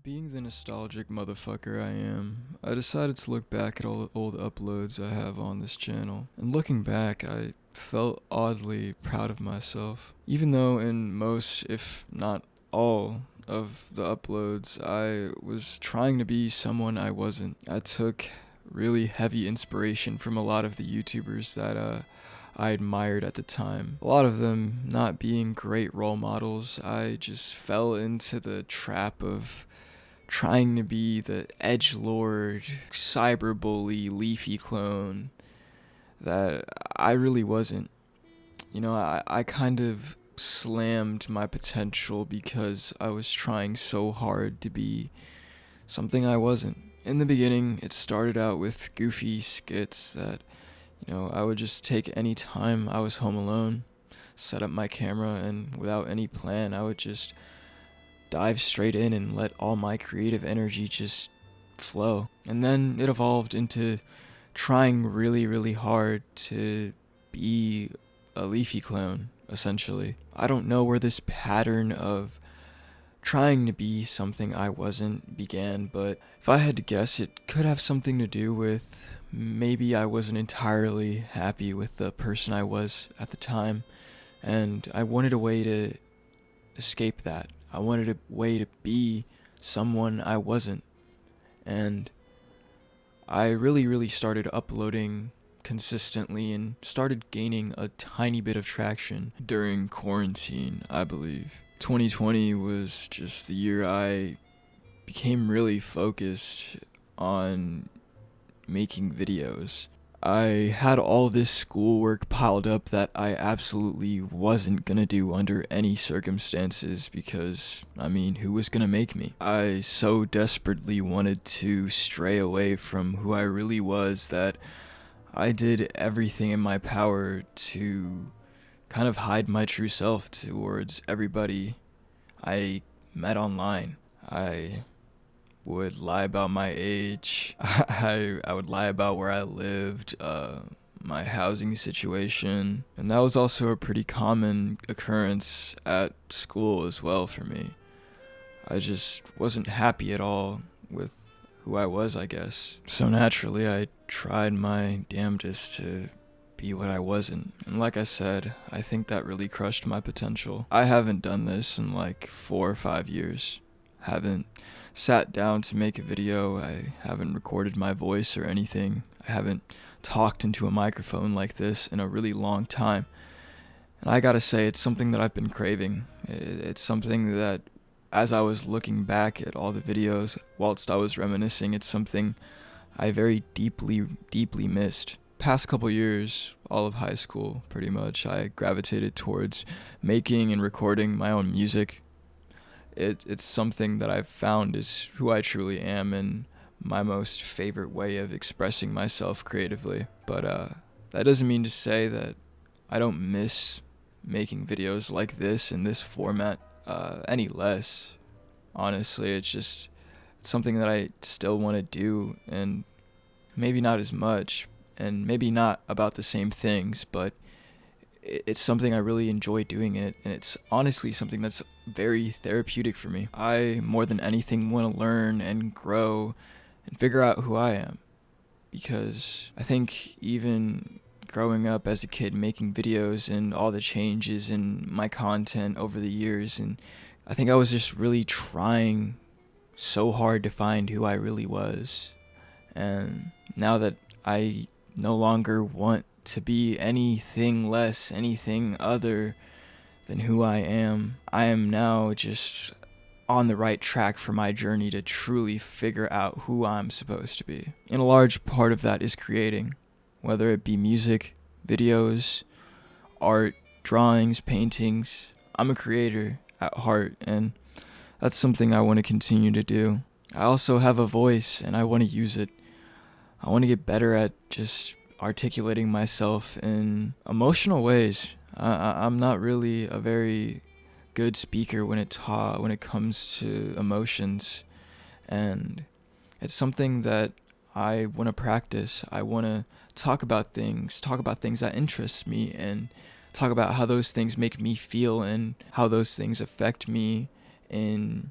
Being the nostalgic motherfucker I am, I decided to look back at all the old uploads I have on this channel. And looking back, I felt oddly proud of myself. Even though in most, if not all, of the uploads, I was trying to be someone I wasn't. I took really heavy inspiration from a lot of the YouTubers that I admired at the time. A lot of them not being great role models. I just fell into the trap of trying to be the edgelord, cyberbully, leafy clone that I really wasn't. I kind of slammed my potential because I was trying so hard to be something I wasn't. In the beginning, it started out with goofy skits that, I would just take any time I was home alone, set up my camera, and without any plan, I would just dive straight in and let all my creative energy just flow. And then it evolved into trying really, really hard to be a leafy clone, essentially. I don't know where this pattern of trying to be something I wasn't began, but if I had to guess, it could have something to do with maybe I wasn't entirely happy with the person I was at the time, and I wanted a way to escape that. I wanted a way to be someone I wasn't. And I really started uploading consistently and started gaining a tiny bit of traction during quarantine, I believe. 2020 was just the year I became really focused on making videos. I had all this schoolwork piled up that I absolutely wasn't gonna do under any circumstances because, who was gonna make me? I so desperately wanted to stray away from who I really was that I did everything in my power to kind of hide my true self towards everybody I met online. I would lie about my age. I would lie about where I lived, my housing situation, and that was also a pretty common occurrence at school as well for me. I just wasn't happy at all with who I was, I guess. So naturally, I tried my damnedest to be what I wasn't. And like I said, I think that really crushed my potential. I haven't done this in like 4 or 5 years. Haven't sat down to make a video. I haven't recorded my voice or anything. I haven't talked into a microphone like this in a really long time. And I gotta say, it's something that I've been craving. It's something that, as I was looking back at all the videos whilst I was reminiscing, it's something I very deeply missed. Past couple years, all of high school pretty much, I gravitated towards making and recording my own music. It's something that I've found is who I truly am and my most favorite way of expressing myself creatively. But that doesn't mean to say that I don't miss making videos like this in this format any less. Honestly, it's something that I still want to do, and maybe not as much, and maybe not about the same things, but it's something I really enjoy doing, and it's honestly something that's very therapeutic for me. I, more than anything, want to learn and grow and figure out who I am, because I think even growing up as a kid making videos and all the changes in my content over the years, and I think I was just really trying so hard to find who I really was. And now that I no longer want to be anything less, anything other than who I am now just on the right track for my journey to truly figure out who I'm supposed to be. And a large part of that is creating, whether it be music, videos, art, drawings, paintings. I'm a creator at heart, and that's something I want to continue to do. I also have a voice, and I want to use it. I want to get better at just articulating myself in emotional ways. I'm not really a very good speaker when it comes to emotions, and it's something that I want to practice. I want to talk about things that interest me, and talk about how those things make me feel and how those things affect me in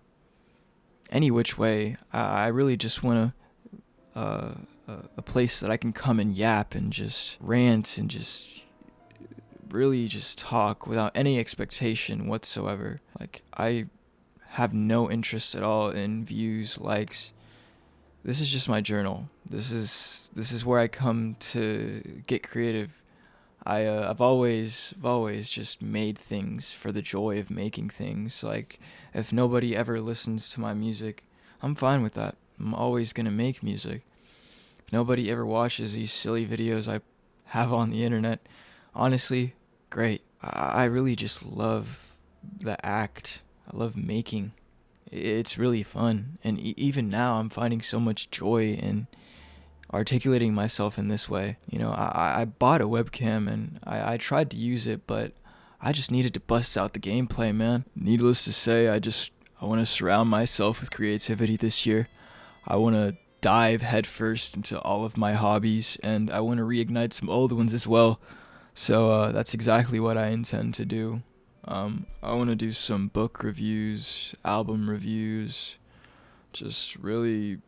any which way. I really just want a place that I can come and yap and just rant and just really just talk without any expectation whatsoever. Like, I have no interest at all in views, likes. This is just my journal. This is where I come to get creative. I've always just made things for the joy of making things. Like, if nobody ever listens to my music, I'm fine with that. I'm always gonna make music. If nobody ever watches these silly videos I have on the internet, honestly, great. I really just love the act. I love making. It's really fun, and even now I'm finding so much joy in articulating myself in this way. You know, I bought a webcam and I tried to use it, but I just needed to bust out the gameplay, man. Needless to say, I want to surround myself with creativity this year. I want to dive headfirst into all of my hobbies, and I want to reignite some old ones as well. So that's exactly what I intend to do. I want to do some book reviews, album reviews, just really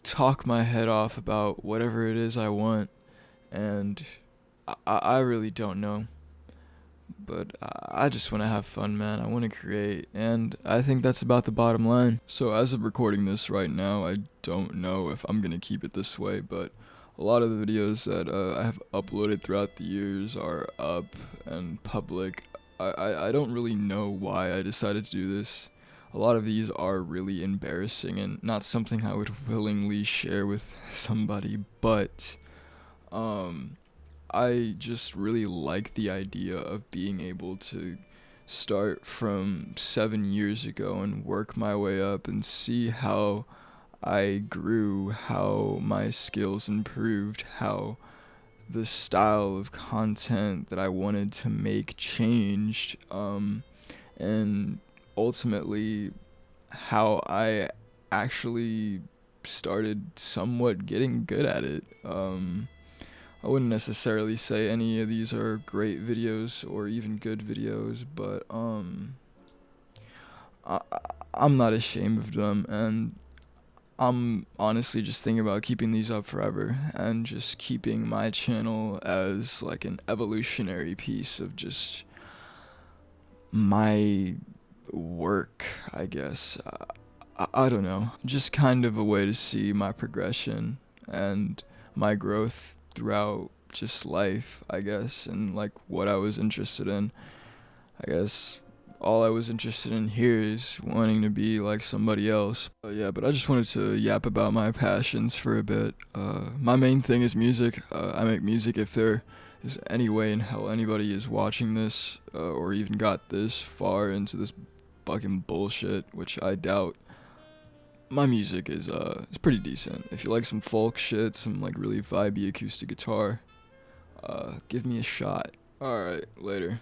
talk my head off about whatever it is I want, and I really don't know, but I just want to have fun, man. I want to create, and I think that's about the bottom line. So as of recording this right now, I don't know if I'm gonna keep it this way, but a lot of the videos that I have uploaded throughout the years are up and public. I don't really know why I decided to do this. A lot of these are really embarrassing and not something I would willingly share with somebody, but I just really like the idea of being able to start from 7 years ago and work my way up and see how I grew, how my skills improved, how the style of content that I wanted to make changed, and ultimately how I actually started somewhat getting good at it. I wouldn't necessarily say any of these are great videos or even good videos, but I, I'm not ashamed of them, and I'm honestly just thinking about keeping these up forever and just keeping my channel as like an evolutionary piece of just my work, I guess. I don't know. Just kind of a way to see my progression and my growth throughout just life, I guess, and like what I was interested in. I guess all I was interested in here is wanting to be like somebody else. Yeah, but I just wanted to yap about my passions for a bit. My main thing is music. I make music. If there is any way in hell anybody is watching this or even got this far into this fucking bullshit, which I doubt, my music is pretty decent. If you like some folk shit, some like really vibey acoustic guitar, give me a shot. Alright, later.